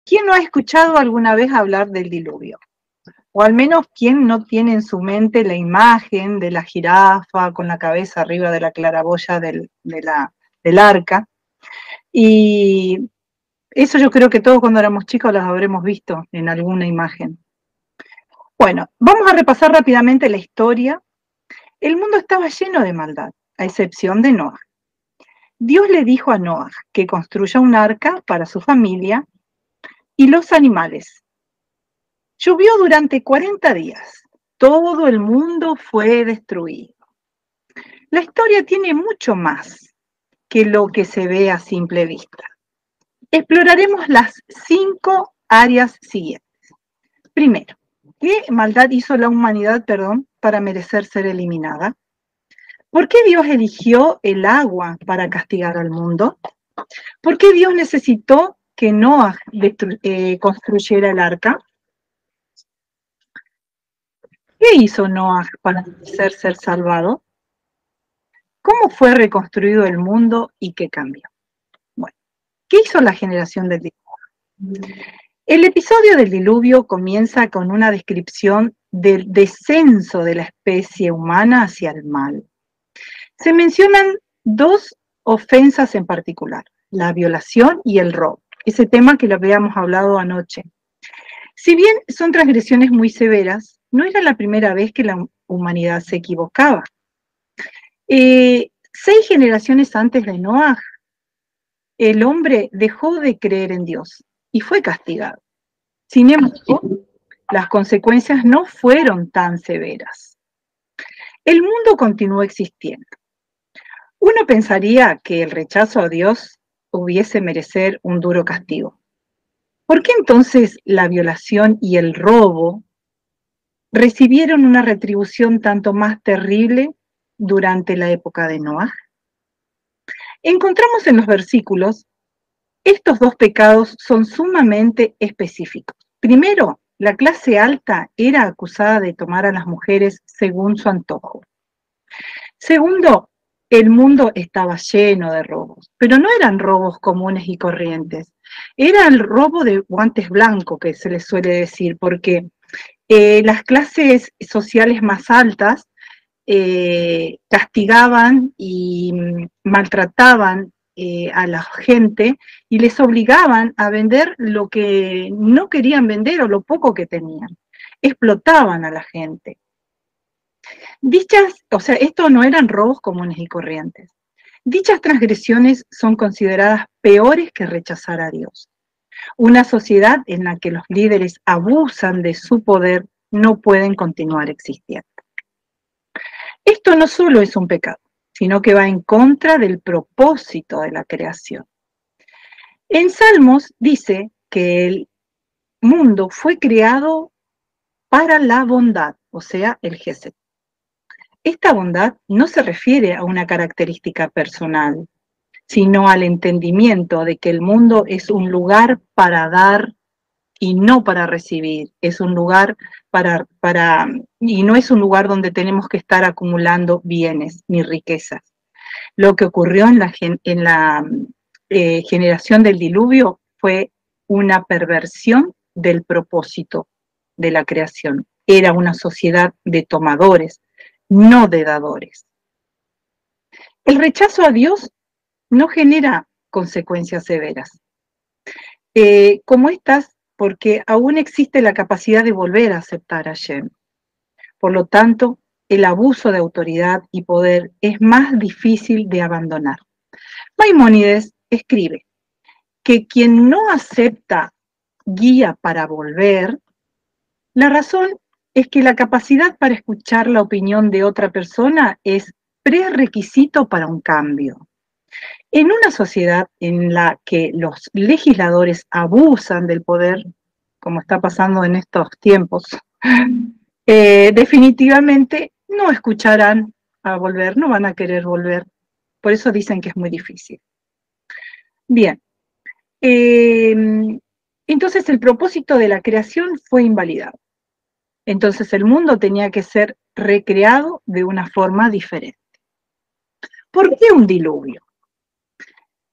¿Quién no ha escuchado alguna vez hablar del diluvio? O al menos, ¿quién no tiene en su mente la imagen de la jirafa con la cabeza arriba de la claraboya del arca? Y eso yo creo que todos cuando éramos chicos las habremos visto en alguna imagen. Bueno, vamos a repasar rápidamente la historia. El mundo estaba lleno de maldad, a excepción de Noah. Dios le dijo a Noah que construya un arca para su familia y los animales. Llovió durante 40 días. Todo el mundo fue destruido. La historia tiene mucho más que lo que se ve a simple vista. Exploraremos las 5 áreas siguientes. Primero, ¿qué maldad hizo la humanidad, para merecer ser eliminada? ¿Por qué Dios eligió el agua para castigar al mundo? ¿Por qué Dios necesitó que Noah construyera el arca? ¿Qué hizo Noah para merecer ser salvado? ¿Cómo fue reconstruido el mundo y qué cambió? Bueno, ¿qué hizo la generación del diluvio? El episodio del diluvio comienza con una descripción del descenso de la especie humana hacia el mal. Se mencionan 2 ofensas en particular, la violación y el robo, ese tema que lo habíamos hablado anoche. Si bien son transgresiones muy severas, no era la primera vez que la humanidad se equivocaba. 6 generaciones antes de Noah, el hombre dejó de creer en Dios y fue castigado. Sin embargo, las consecuencias no fueron tan severas. El mundo continuó existiendo. Uno pensaría que el rechazo a Dios hubiese merecer un duro castigo. ¿Por qué entonces la violación y el robo recibieron una retribución tanto más terrible durante la época de Noah? Encontramos en los versículos, estos 2 pecados son sumamente específicos. Primero, la clase alta era acusada de tomar a las mujeres según su antojo. Segundo, el mundo estaba lleno de robos, pero no eran robos comunes y corrientes. Era el robo de guantes blancos, que se les suele decir, porque las clases sociales más altas castigaban y maltrataban a la gente y les obligaban a vender lo que no querían vender o lo poco que tenían. Explotaban a la gente. Esto no eran robos comunes y corrientes. Dichas transgresiones son consideradas peores que rechazar a Dios. Una sociedad en la que los líderes abusan de su poder no pueden continuar existiendo. Esto no solo es un pecado, sino que va en contra del propósito de la creación. En Salmos dice que el mundo fue creado para la bondad, o sea, el Gesed. Esta bondad no se refiere a una característica personal, sino al entendimiento de que el mundo es un lugar para dar y no para recibir, es un lugar y no es un lugar donde tenemos que estar acumulando bienes ni riquezas. Lo que ocurrió en la generación del diluvio fue una perversión del propósito de la creación. Era una sociedad de tomadores, no de dadores. El rechazo a Dios no genera consecuencias severas, como estas, porque aún existe la capacidad de volver a aceptar a Hashem. Por lo tanto, el abuso de autoridad y poder es más difícil de abandonar. Maimónides escribe que quien no acepta guía para volver, la razón es que la capacidad para escuchar la opinión de otra persona es prerequisito para un cambio. En una sociedad en la que los legisladores abusan del poder, como está pasando en estos tiempos, definitivamente no escucharán a volver, no van a querer volver. Por eso dicen que es muy difícil. Bien, entonces el propósito de la creación fue invalidado. Entonces el mundo tenía que ser recreado de una forma diferente. ¿Por qué un diluvio?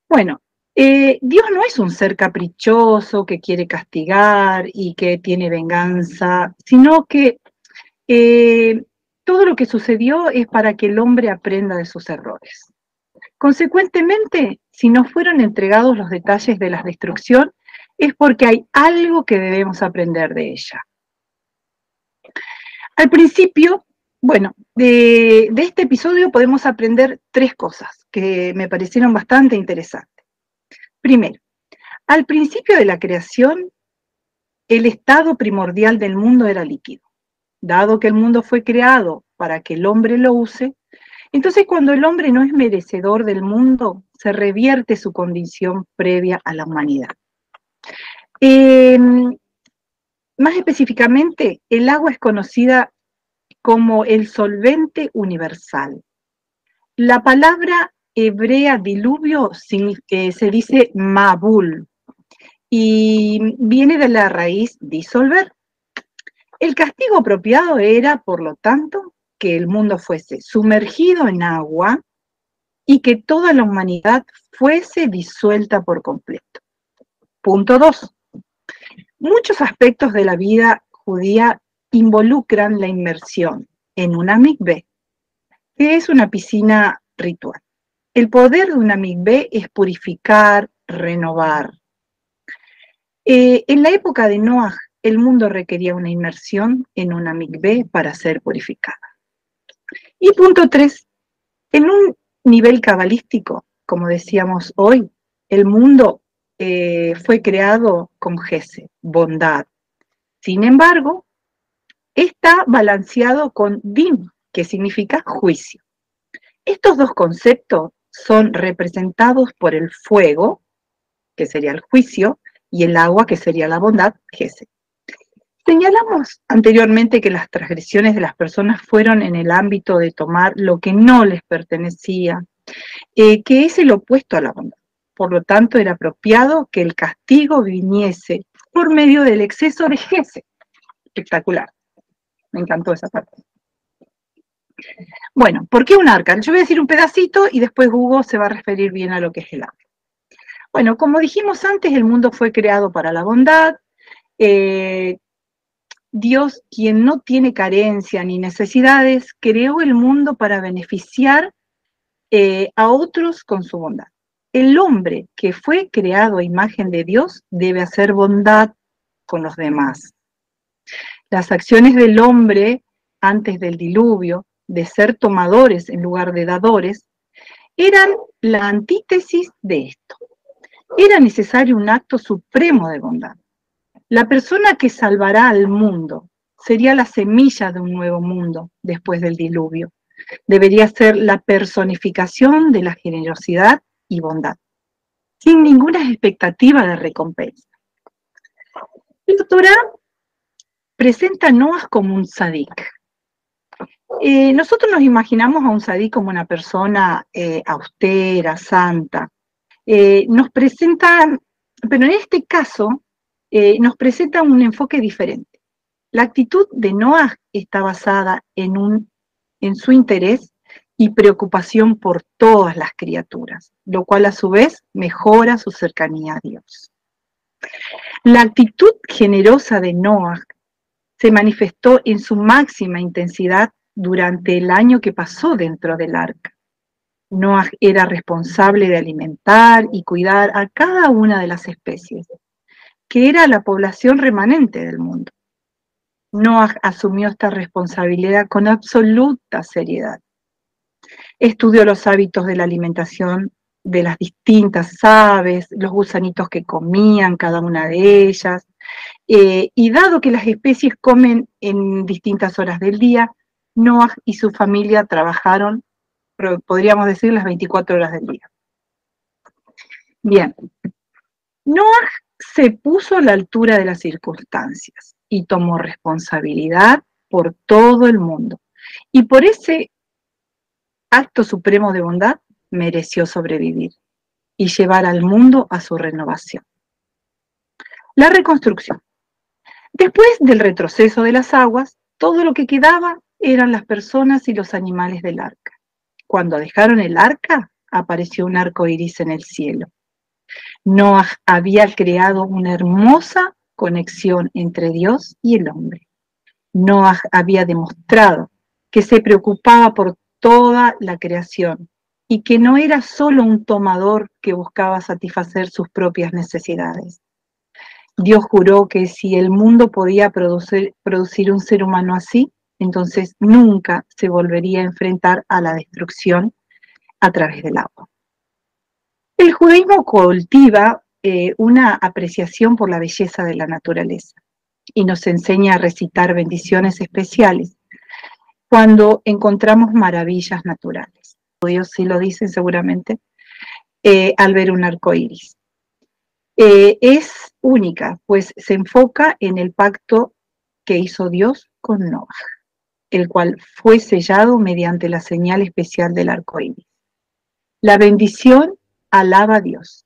Bueno, Dios no es un ser caprichoso que quiere castigar y que tiene venganza, sino que todo lo que sucedió es para que el hombre aprenda de sus errores. Consecuentemente, si no fueron entregados los detalles de la destrucción, es porque hay algo que debemos aprender de ella. Al principio, bueno, de este episodio podemos aprender 3 cosas que me parecieron bastante interesantes. Primero, al principio de la creación, el estado primordial del mundo era líquido. Dado que el mundo fue creado para que el hombre lo use, entonces cuando el hombre no es merecedor del mundo, se revierte su condición previa a la humanidad. Más específicamente, el agua es conocida como el solvente universal. La palabra hebrea diluvio se dice mabul y viene de la raíz disolver. El castigo apropiado era, por lo tanto, que el mundo fuese sumergido en agua y que toda la humanidad fuese disuelta por completo. Punto 2. Muchos aspectos de la vida judía involucran la inmersión en una mikveh, que es una piscina ritual. El poder de una mikveh es purificar, renovar. En la época de Noaj, el mundo requería una inmersión en una mikveh para ser purificada. Y punto 3, en un nivel cabalístico, como decíamos hoy, el mundo fue creado con Gesed, bondad. Sin embargo, está balanceado con Din, que significa juicio. Estos 2 conceptos son representados por el fuego, que sería el juicio, y el agua, que sería la bondad, Gesed. Señalamos anteriormente que las transgresiones de las personas fueron en el ámbito de tomar lo que no les pertenecía, que es el opuesto a la bondad. Por lo tanto, era apropiado que el castigo viniese por medio del exceso de Gesed. Espectacular. Me encantó esa parte. Bueno, ¿por qué un arca? Yo voy a decir un pedacito y después Hugo se va a referir bien a lo que es el arca. Bueno, como dijimos antes, el mundo fue creado para la bondad. Dios, quien no tiene carencia ni necesidades, creó el mundo para beneficiar a otros con su bondad. El hombre que fue creado a imagen de Dios debe hacer bondad con los demás. Las acciones del hombre antes del diluvio, de ser tomadores en lugar de dadores, eran la antítesis de esto. Era necesario un acto supremo de bondad. La persona que salvará al mundo sería la semilla de un nuevo mundo después del diluvio. Debería ser la personificación de la generosidad y bondad, sin ninguna expectativa de recompensa. La Torá presenta a Noaj como un tzadik. Nosotros nos imaginamos a un tzadik como una persona austera, santa. Nos presenta, pero en este caso, nos presenta un enfoque diferente. La actitud de Noaj está basada en su interés y preocupación por todas las criaturas, lo cual a su vez mejora su cercanía a Dios. La actitud generosa de Noaj se manifestó en su máxima intensidad durante el año que pasó dentro del arca. Noaj era responsable de alimentar y cuidar a cada una de las especies, que era la población remanente del mundo. Noaj asumió esta responsabilidad con absoluta seriedad. Estudió los hábitos de la alimentación de las distintas aves, los gusanitos que comían cada una de ellas, y dado que las especies comen en distintas horas del día, Noaj y su familia trabajaron, podríamos decir, las 24 horas del día. Bien, Noaj se puso a la altura de las circunstancias y tomó responsabilidad por todo el mundo. Y por ese acto supremo de bondad mereció sobrevivir y llevar al mundo a su renovación. La reconstrucción. Después del retroceso de las aguas, todo lo que quedaba eran las personas y los animales del arca. Cuando dejaron el arca, apareció un arco iris en el cielo. Noah había creado una hermosa conexión entre Dios y el hombre. Noah había demostrado que se preocupaba por toda la creación y que no era solo un tomador que buscaba satisfacer sus propias necesidades. Dios juró que si el mundo podía producir un ser humano así, entonces nunca se volvería a enfrentar a la destrucción a través del agua. El judaísmo cultiva una apreciación por la belleza de la naturaleza y nos enseña a recitar bendiciones especiales cuando encontramos maravillas naturales. Dios sí lo dicen seguramente al ver un arco iris. Es única, pues se enfoca en el pacto que hizo Dios con Noah, el cual fue sellado mediante la señal especial del arco iris. La bendición alaba a Dios.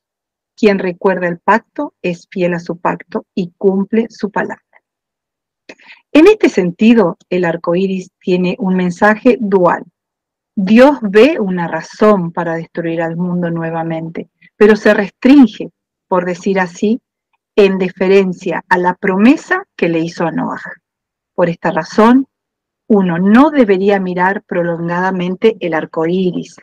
Quien recuerda el pacto es fiel a su pacto y cumple su palabra. En este sentido, el arco iris tiene un mensaje dual. Dios ve una razón para destruir al mundo nuevamente, pero se restringe, por decir así, en deferencia a la promesa que le hizo a Noah. Por esta razón, uno no debería mirar prolongadamente el arco iris.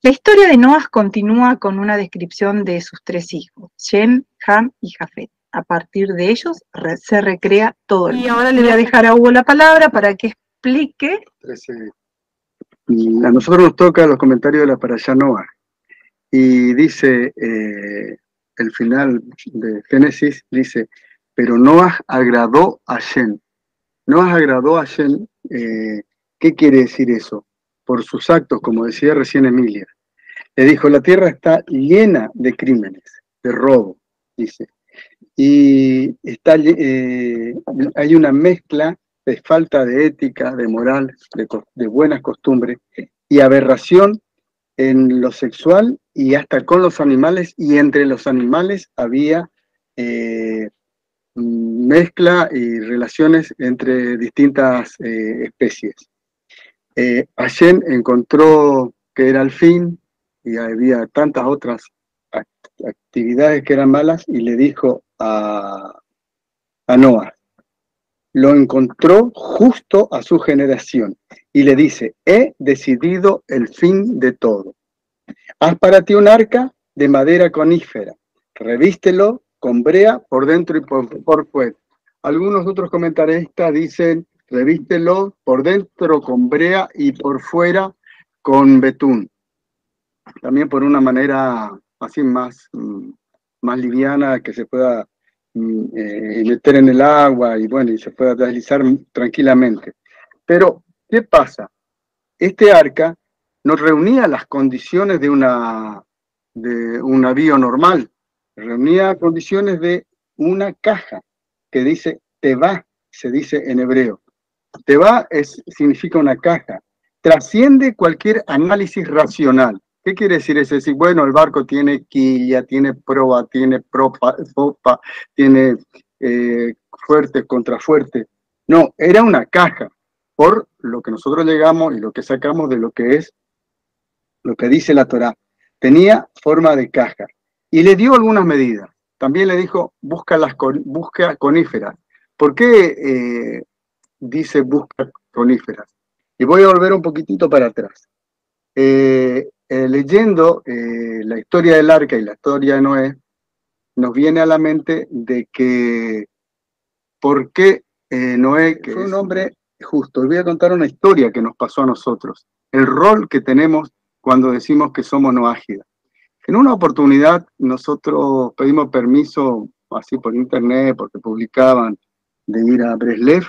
La historia de Noah continúa con una descripción de sus tres hijos, Shem, Ham y Jafet. A partir de ellos se recrea todo el mundo. Y ahora le voy a dejar a Hugo la palabra para que explique. A nosotros nos toca los comentarios de la Parashá Noah. Y dice, el final de Génesis dice, pero Noah agradó a Shem. Noah agradó a Shem, ¿qué quiere decir eso? Por sus actos, como decía recién Emilia. Le dijo, la tierra está llena de crímenes, de robo, dice. Y hay una mezcla de falta de ética, de moral, de buenas costumbres y aberración en lo sexual y hasta con los animales, y entre los animales había mezcla y relaciones entre distintas especies. Hashem encontró que era el fin y había tantas otras actividades que eran malas y le dijo a Noah, lo encontró justo a su generación y le dice, he decidido el fin de todo. Haz para ti un arca de madera conífera, revístelo con brea por dentro y por fuera. Algunos otros comentaristas dicen, revístelo por dentro con brea y por fuera con betún. También por una manera así más liviana, que se pueda meter en el agua y bueno, y se pueda deslizar tranquilamente. Pero, ¿qué pasa? Este arca no reunía las condiciones de un navío normal, reunía condiciones de una caja que dice Tevá, se dice en hebreo. Tevá significa una caja, trasciende cualquier análisis racional. ¿Qué quiere decir eso? Es decir, bueno, el barco tiene quilla, tiene proa, tiene popa, tiene fuerte contra fuerte. No, era una caja, por lo que nosotros llegamos y lo que sacamos de lo que es, lo que dice la Torá. Tenía forma de caja y le dio algunas medidas. También le dijo, busca coníferas. ¿Por qué dice busca coníferas? Y voy a volver un poquitito para atrás. Leyendo la historia del arca y la historia de Noé, nos viene a la mente de que por qué Noé, que fue un hombre justo, y voy a contar una historia que nos pasó a nosotros, el rol que tenemos cuando decimos que somos noágidas. En una oportunidad nosotros pedimos permiso, así por internet, porque publicaban, de ir a Breslev,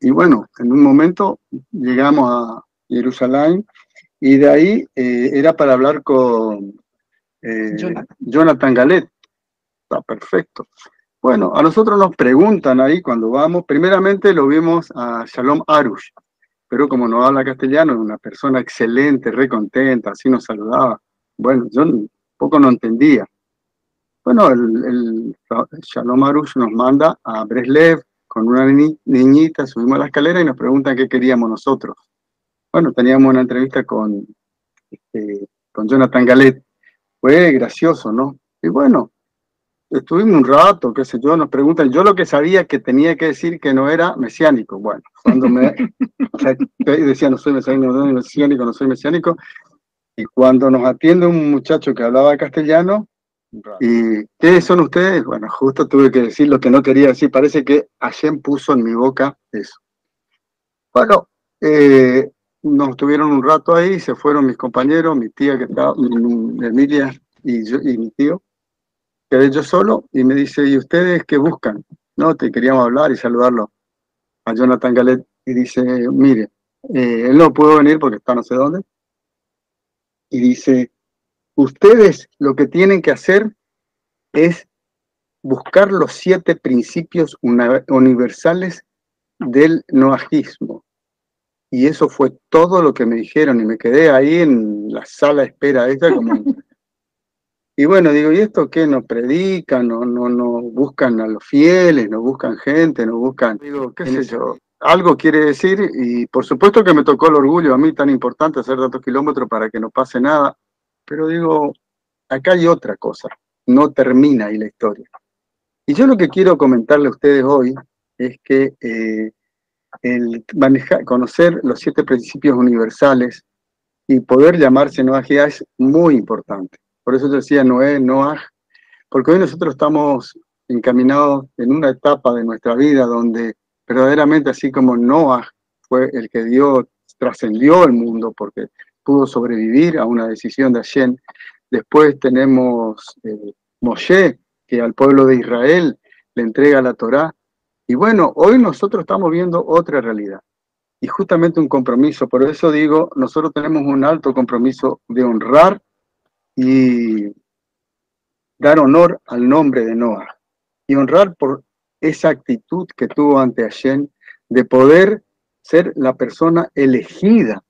y bueno, en un momento llegamos a Jerusalén, y de ahí era para hablar con Jonathan Galet. Está perfecto. Bueno, a nosotros nos preguntan ahí cuando vamos, primeramente lo vimos a Shalom Arush, pero como no habla castellano, es una persona excelente, re contenta, así nos saludaba. Bueno, yo un poco no entendía. Bueno, el Shalom Arush nos manda a Breslev con una niñita, subimos a la escalera y nos preguntan qué queríamos nosotros. Bueno, teníamos una entrevista con Jonathan Galet. Fue gracioso, ¿no? Y bueno, estuvimos un rato, qué sé yo, nos preguntan, yo lo que sabía que tenía que decir que no era mesiánico. Bueno, cuando decía no soy mesiánico, no soy mesiánico, y cuando nos atiende un muchacho que hablaba castellano, ¿y qué son ustedes? Bueno, justo tuve que decir lo que no quería decir, parece que Hashem puso en mi boca eso. Bueno, nos tuvieron un rato ahí, se fueron mis compañeros, mi tía que estaba, Emilia y yo y mi tío. Quedé yo solo y me dice, ¿y ustedes qué buscan? No, te queríamos hablar y saludarlo a Jonathan Galet. Y dice, mire, él no pudo venir porque está no sé dónde. Y dice, ustedes lo que tienen que hacer es buscar los 7 principios universales del noajismo. Y eso fue todo lo que me dijeron y me quedé ahí en la sala de espera esta como... Y bueno, digo, ¿y esto qué? ¿No predican? ¿No buscan a los fieles? ¿No buscan gente? ¿No buscan...? Digo, qué sé yo, algo quiere decir, y por supuesto que me tocó el orgullo a mí tan importante hacer tantos kilómetros para que no pase nada, pero digo, acá hay otra cosa, no termina ahí la historia. Y yo lo que quiero comentarle a ustedes hoy es que el conocer los 7 principios universales y poder llamarse Noaj es muy importante. Por eso yo decía Noé, Noaj, porque hoy nosotros estamos encaminados en una etapa de nuestra vida donde verdaderamente, así como Noaj fue el que trascendió el mundo porque pudo sobrevivir a una decisión de Hashem, después tenemos Moshe, que al pueblo de Israel le entrega la Torá, y bueno, hoy nosotros estamos viendo otra realidad y justamente un compromiso. Por eso digo, nosotros tenemos un alto compromiso de honrar y dar honor al nombre de Noah y honrar por esa actitud que tuvo ante Hashem de poder ser la persona elegida.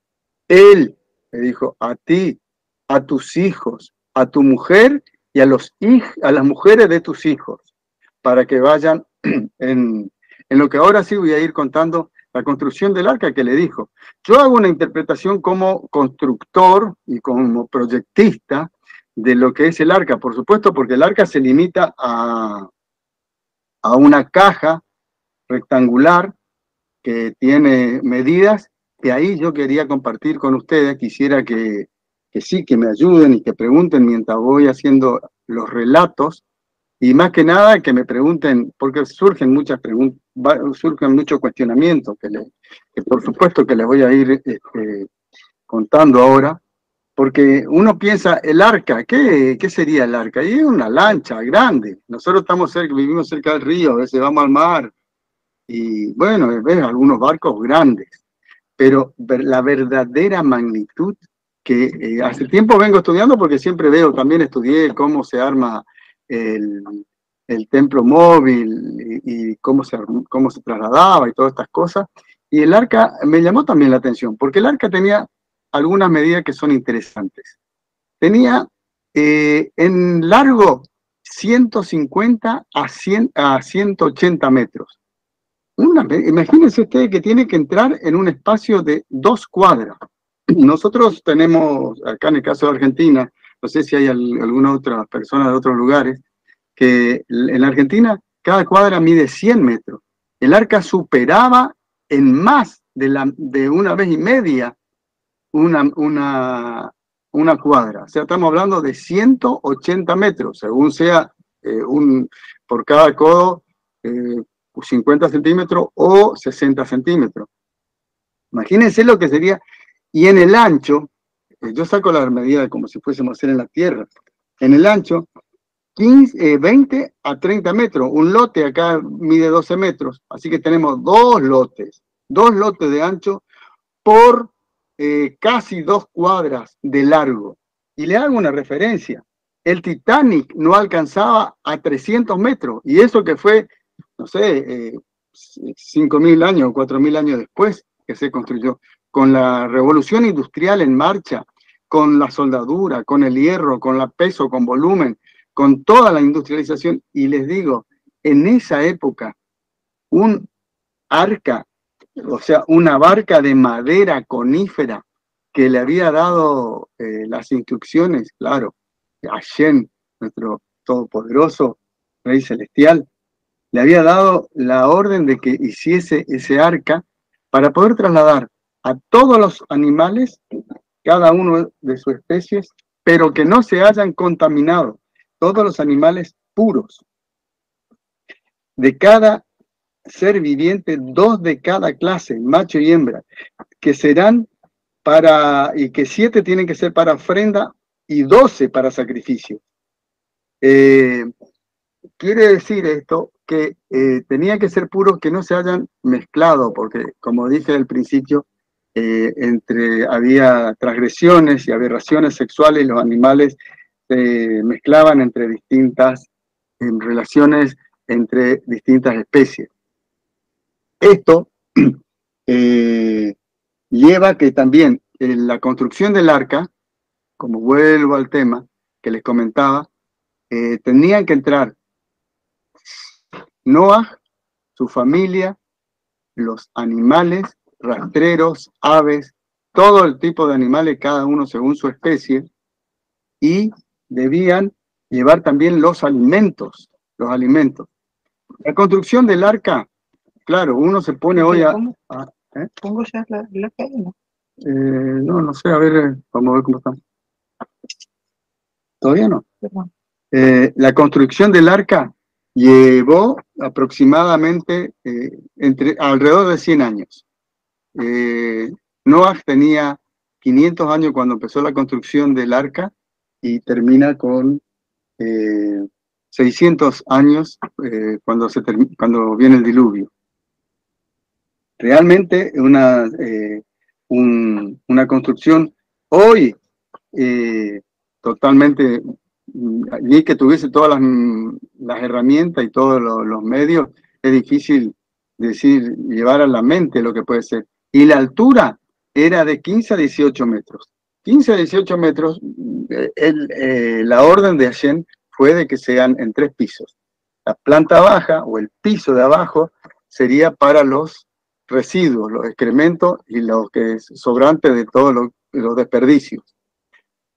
Él le dijo a ti, a tus hijos, a tu mujer y a las mujeres de tus hijos, para que vayan en lo que ahora sí voy a ir contando la construcción del arca que le dijo. Yo hago una interpretación como constructor y como proyectista de lo que es el arca, por supuesto, porque el arca se limita a una caja rectangular que tiene medidas, que ahí yo quería compartir con ustedes, quisiera que sí, que me ayuden y que pregunten mientras voy haciendo los relatos, y más que nada que me pregunten, porque surgen muchas preguntas, surgen muchos cuestionamientos, que por supuesto que les voy a ir contando ahora, porque uno piensa, el arca, ¿qué sería el arca? Y es una lancha grande. Nosotros vivimos cerca del río, a veces vamos al mar, y bueno, ves algunos barcos grandes, pero la verdadera magnitud que hace tiempo vengo estudiando, porque siempre también estudié cómo se arma el templo móvil y cómo se trasladaba y todas estas cosas, y el arca me llamó también la atención, porque el arca tenía algunas medidas que son interesantes. Tenía en largo 150 a 180 metros. Imagínense ustedes que tiene que entrar en un espacio de 2 cuadras. Nosotros tenemos, acá en el caso de Argentina, no sé si hay alguna otra persona de otros lugares, que en la Argentina cada cuadra mide 100 metros. El arca superaba en más de una vez y media una cuadra. O sea, estamos hablando de 180 metros, según sea por cada codo 50 centímetros o 60 centímetros. Imagínense lo que sería. Y en el ancho, yo saco la medida como si fuésemos a hacer en la tierra. En el ancho, 20 a 30 metros. Un lote acá mide 12 metros. Así que tenemos 2 lotes de ancho por casi 2 cuadras de largo. Y le hago una referencia. El Titanic no alcanzaba a 300 metros. Y eso que fue, no sé, 5.000 años o 4.000 años después que se construyó. Con la revolución industrial en marcha, con la soldadura, con el hierro, con el peso, con volumen, con toda la industrialización, y les digo, en esa época, un arca, o sea, una barca de madera conífera que le había dado las instrucciones, claro, Hashem, nuestro todopoderoso Rey Celestial, le había dado la orden de que hiciese ese arca para poder trasladar a todos los animales, cada uno de sus especies, pero que no se hayan contaminado, todos los animales puros. De cada ser viviente, 2 de cada clase, macho y hembra, que serán y que 7 tienen que ser para ofrenda y 12 para sacrificio. Quiere decir esto que tenía que ser puros, que no se hayan mezclado, porque como dije al principio, había transgresiones y aberraciones sexuales y los animales se mezclaban entre distintas relaciones entre distintas especies. Esto lleva que también la construcción del arca, como vuelvo al tema que les comentaba, tenían que entrar Noah, su familia, los animales, rastreros, aves, todo el tipo de animales, cada uno según su especie, y debían llevar también los alimentos. La construcción del arca, claro, uno se pone hoy a... ¿Pongo ya la cadena? No sé, a ver, vamos a ver cómo está. ¿Todavía no? Perdón. La construcción del arca llevó aproximadamente alrededor de 100 años. Noah tenía 500 años cuando empezó la construcción del arca y termina con 600 años cuando viene el diluvio. Realmente una construcción hoy totalmente, ni que tuviese todas las herramientas y todos los medios, es difícil llevar a la mente lo que puede ser. Y la altura era de 15 a 18 metros. 15 a 18 metros, la orden de Hashem fue de que sean en 3 pisos. La planta baja o el piso de abajo sería para los residuos, los excrementos y lo que es sobrante de todos los desperdicios.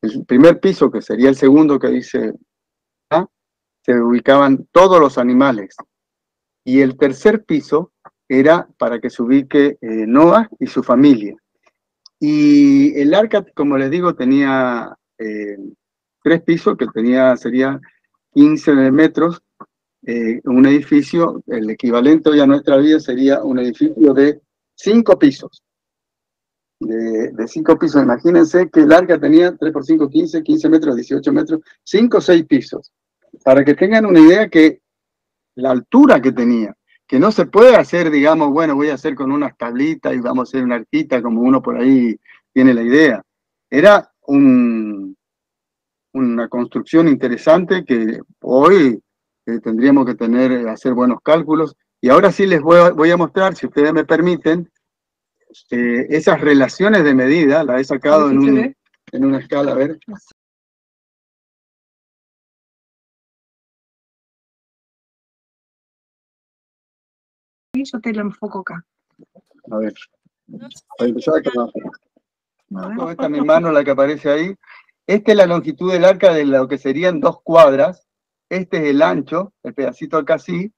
El primer piso, que sería el segundo que dice, se ubicaban todos los animales. Y el tercer piso era para que se ubique Noah y su familia. Y el arca, como les digo, tenía 3 pisos, que sería 15 metros. Un edificio, el equivalente hoy a nuestra vida sería un edificio de 5 pisos. De 5 pisos, imagínense que el arca tenía 3 por 5, 15 metros, 18 metros, 5 o 6 pisos. Para que tengan una idea que la altura que tenía, que no se puede hacer, digamos, bueno, voy a hacer con unas tablitas y vamos a hacer una arquita como uno por ahí tiene la idea. Era una construcción interesante que hoy tendríamos que hacer buenos cálculos. Y ahora sí les voy a mostrar, si ustedes me permiten, esas relaciones de medida. La he sacado en una escala, a ver. Yo te lo enfoco acá. A ver. Esta es mi mano, la que aparece ahí. Esta es la longitud del arca de lo que serían 2 cuadras. Este es el ancho, el pedacito acá sí,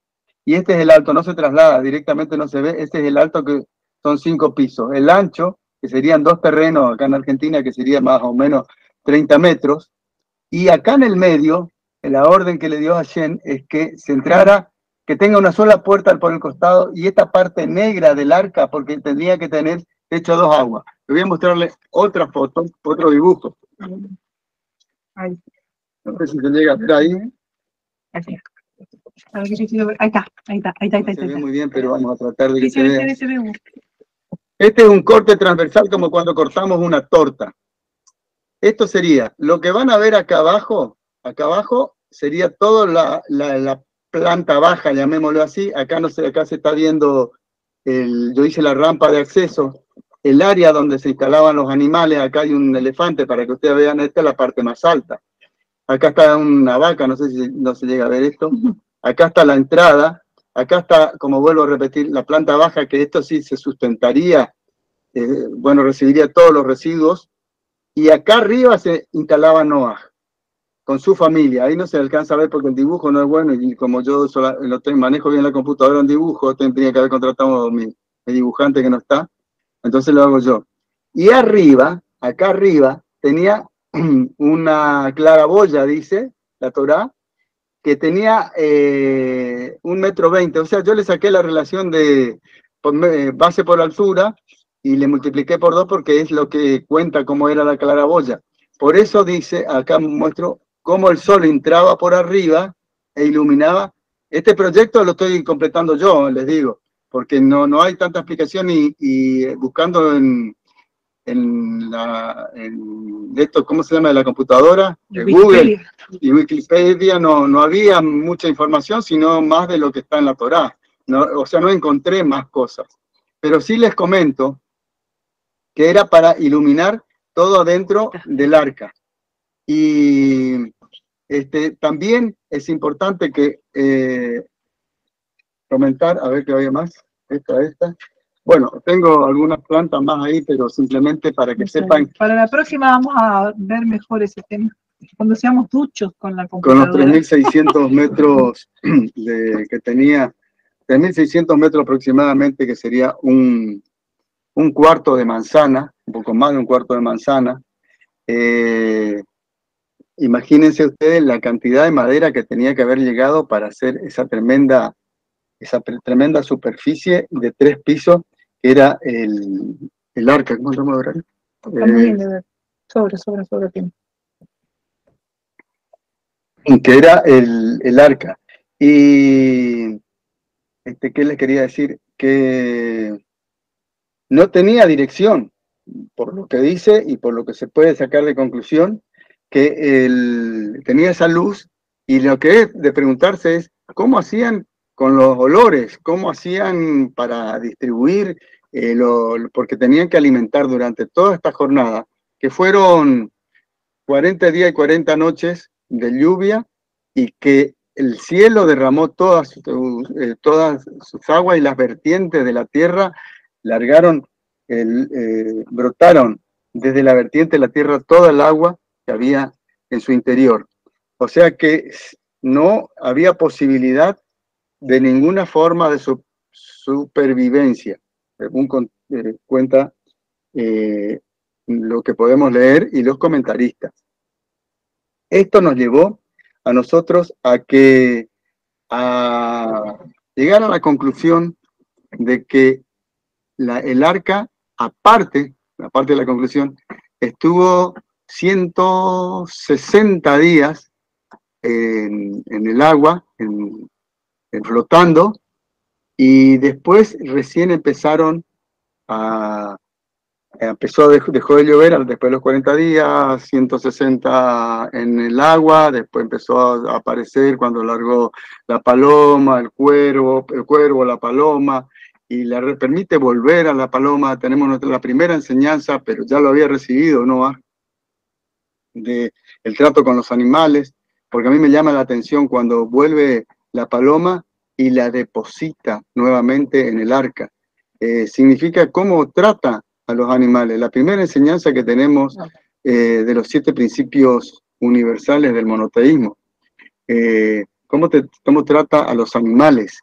y este es el alto, no se traslada, directamente no se ve. Este es el alto, que son 5 pisos. El ancho, que serían 2 terrenos acá en Argentina, que sería más o menos 30 metros. Y acá en el medio, la orden que le dio a Hashem es que se entrara, que tenga una sola puerta por el costado, y esta parte negra del arca, porque tendría que tener techo a 2 aguas. Le voy a mostrarle otra foto, otro dibujo. Ahí. No sé si se llega a ver ahí. Ahí está. Se ve muy bien, pero vamos a tratar de que se vea. Este es un corte transversal, como cuando cortamos una torta. Esto sería, lo que van a ver acá abajo sería toda la planta baja, llamémoslo así. Acá no sé, acá se está viendo, yo hice la rampa de acceso, el área donde se instalaban los animales. Acá hay un elefante, para que ustedes vean, esta es la parte más alta. acá está una vaca, no sé si no se llega a ver esto, acá está la entrada, acá está, como vuelvo a repetir, la planta baja, que esto sí se sustentaría, bueno, recibiría todos los residuos, y acá arriba se instalaba Noah con su familia. Ahí no se alcanza a ver porque el dibujo no es bueno, y como yo manejo bien la computadora en dibujo, tendría que haber contratado a mi dibujante que no está, entonces lo hago yo. Y arriba, acá arriba, tenía una claraboya, dice la Torá, que tenía 1,20 m. O sea, yo le saqué la relación de base por altura y le multipliqué por 2 porque es lo que cuenta cómo era la claraboya. Por eso dice, acá muestro cómo el sol entraba por arriba e iluminaba. Este proyecto lo estoy completando yo, les digo, porque no hay tanta explicación y buscando en esto, ¿cómo se llama? De la computadora, Google y Wikipedia, no había mucha información, sino más de lo que está en la Torá. O sea, no encontré más cosas. Pero sí les comento que era para iluminar todo adentro del arca. Y también es importante que comentar, a ver qué había más, esta. Bueno, tengo algunas plantas más ahí, pero simplemente para que sepan. Para la próxima vamos a ver mejor ese tema, cuando seamos duchos con la computadora. Con los 3.600 metros que tenía, 3.600 metros aproximadamente, que sería un cuarto de manzana, un poco más de un cuarto de manzana. Imagínense ustedes la cantidad de madera que tenía que haber llegado para hacer esa tremenda superficie de 3 pisos, que era el arca. ¿Cómo se llama ahora? Estamos bien, de ver. Sobre tiempo. Que era el arca. Y ¿qué les quería decir? Que no tenía dirección, por lo que dice y por lo que se puede sacar de conclusión, que tenía esa luz, y lo que es de preguntarse es cómo hacían con los olores, cómo hacían para distribuir, porque tenían que alimentar durante toda esta jornada, que fueron 40 días y 40 noches de lluvia, y que el cielo derramó todas sus aguas, y las vertientes de la tierra brotaron desde la vertiente de la tierra toda el agua que había en su interior. O sea que no había posibilidad de ninguna forma de supervivencia, según cuenta lo que podemos leer y los comentaristas. Esto nos llevó a nosotros a llegar a la conclusión de que el arca, aparte de la conclusión, estuvo 160 días en el agua, flotando, y después recién dejó de llover después de los 40 días, 160 en el agua, después empezó a aparecer cuando largó la paloma, el cuervo, la paloma, y le permite volver a la paloma. Tenemos la primera enseñanza, pero ya lo había recibido Noah, de el trato con los animales, porque a mí me llama la atención cuando vuelve la paloma y la deposita nuevamente en el arca. Significa cómo trata a los animales. La primera enseñanza que tenemos de los 7 principios universales del monoteísmo. Cómo trata a los animales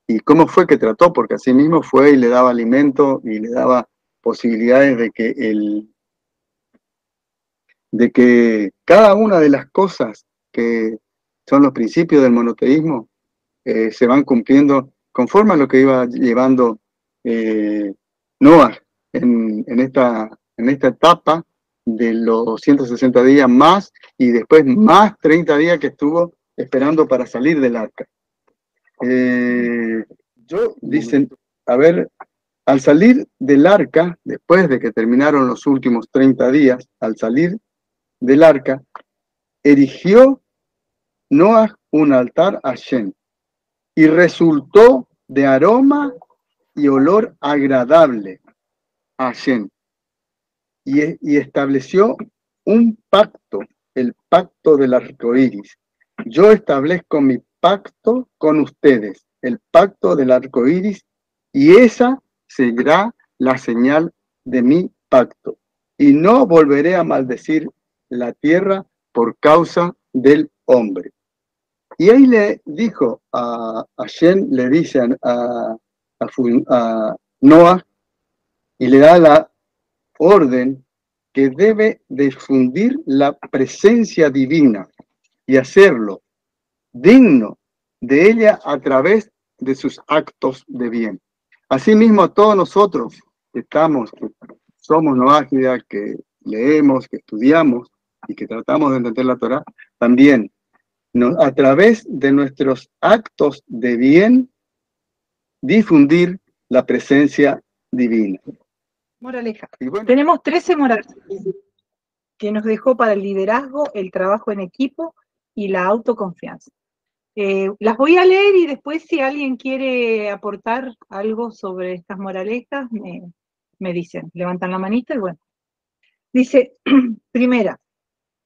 y cómo fue que trató, porque así mismo fue y le daba alimento y le daba posibilidades de que cada una de las cosas que son los principios del monoteísmo se van cumpliendo conforme a lo que iba llevando Noah en esta etapa de los 160 días más, y después más 30 días que estuvo esperando para salir del arca. Dicen, a ver, al salir del arca, después de que terminaron los últimos 30 días, al salir del arca, erigió Noah un altar a Hashem, y resultó de aroma y olor agradable a Hashem, y estableció un pacto el pacto del arco iris. Yo establezco mi pacto con ustedes, el pacto del arco iris, y esa será la señal de mi pacto. Y no volveré a maldecir la tierra por causa del hombre. Y ahí le dijo a Shem, le dice a Noah, y le da la orden que debe difundir la presencia divina y hacerlo digno de ella a través de sus actos de bien. Asimismo, todos nosotros que somos noágidas, que leemos, que estudiamos y que tratamos de entender la Torá, también a través de nuestros actos de bien, difundir la presencia divina. Moraleja. Bueno, Tenemos 13 moralejas que nos dejó para el liderazgo, el trabajo en equipo y la autoconfianza. Las voy a leer y después si alguien quiere aportar algo sobre estas moralejas, me dicen, levantan la manita y bueno. Dice, primera,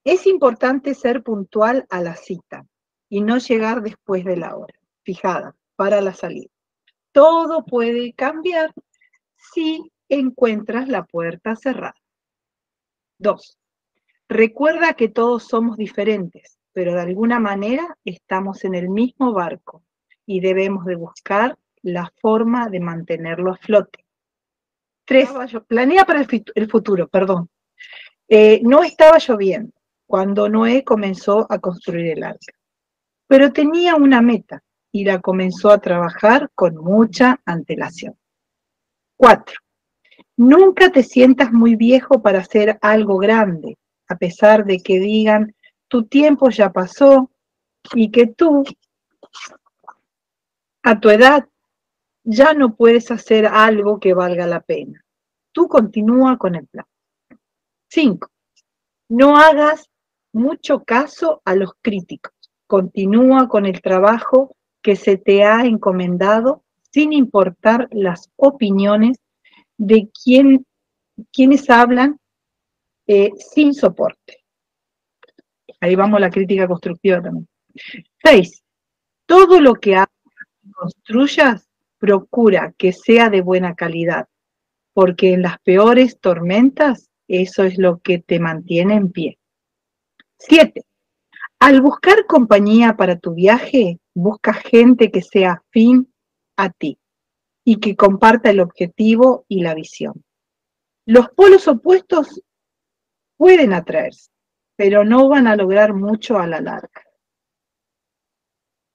es importante ser puntual a la cita y no llegar después de la hora fijada para la salida. Todo puede cambiar si encuentras la puerta cerrada. 2. Recuerda que todos somos diferentes, pero de alguna manera estamos en el mismo barco y debemos de buscar la forma de mantenerlo a flote. 3. Planea para el futuro, perdón. No estaba lloviendo cuando Noé comenzó a construir el arca, pero tenía una meta y la comenzó a trabajar con mucha antelación. 4. Nunca te sientas muy viejo para hacer algo grande, a pesar de que digan, tu tiempo ya pasó y que tú, a tu edad, ya no puedes hacer algo que valga la pena. Tú continúa con el plan. 5. No hagas mucho caso a los críticos. Continúa con el trabajo que se te ha encomendado sin importar las opiniones de quienes hablan sin soporte. Ahí vamos la crítica constructiva también. 6. Todo lo que hagas y construyas, procura que sea de buena calidad, porque en las peores tormentas eso es lo que te mantiene en pie. 7. Al buscar compañía para tu viaje, busca gente que sea afín a ti y que comparta el objetivo y la visión. Los polos opuestos pueden atraerse, pero no van a lograr mucho a la larga.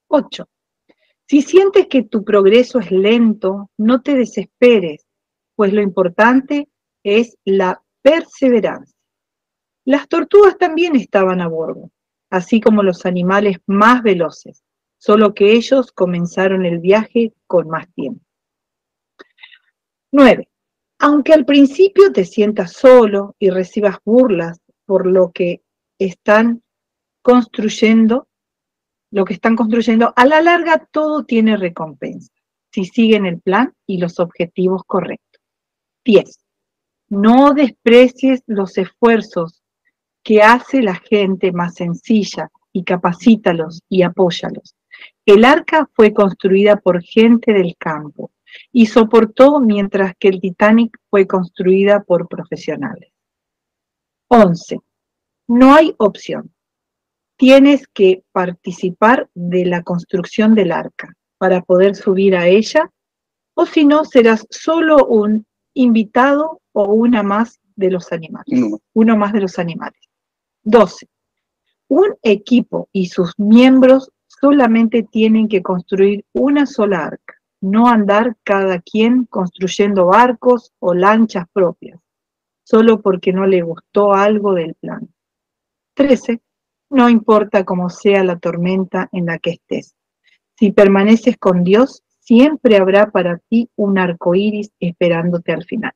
8. Si sientes que tu progreso es lento, no te desesperes, pues lo importante es la perseverancia. Las tortugas también estaban a bordo, así como los animales más veloces, solo que ellos comenzaron el viaje con más tiempo. 9. Aunque al principio te sientas solo y recibas burlas por lo que están construyendo, a la larga todo tiene recompensa, si siguen el plan y los objetivos correctos. 10. No desprecies los esfuerzos que hace la gente más sencilla y capacítalos y apóyalos. El arca fue construida por gente del campo y soportó mientras que el Titanic fue construida por profesionales. 11. No hay opción. Tienes que participar de la construcción del arca para poder subir a ella, o si no, serás solo un invitado o uno más de los animales. 12. Un equipo y sus miembros solamente tienen que construir una sola arca, no andar cada quien construyendo barcos o lanchas propias, solo porque no le gustó algo del plan. 13. No importa cómo sea la tormenta en la que estés. Si permaneces con Dios, siempre habrá para ti un arco iris esperándote al final.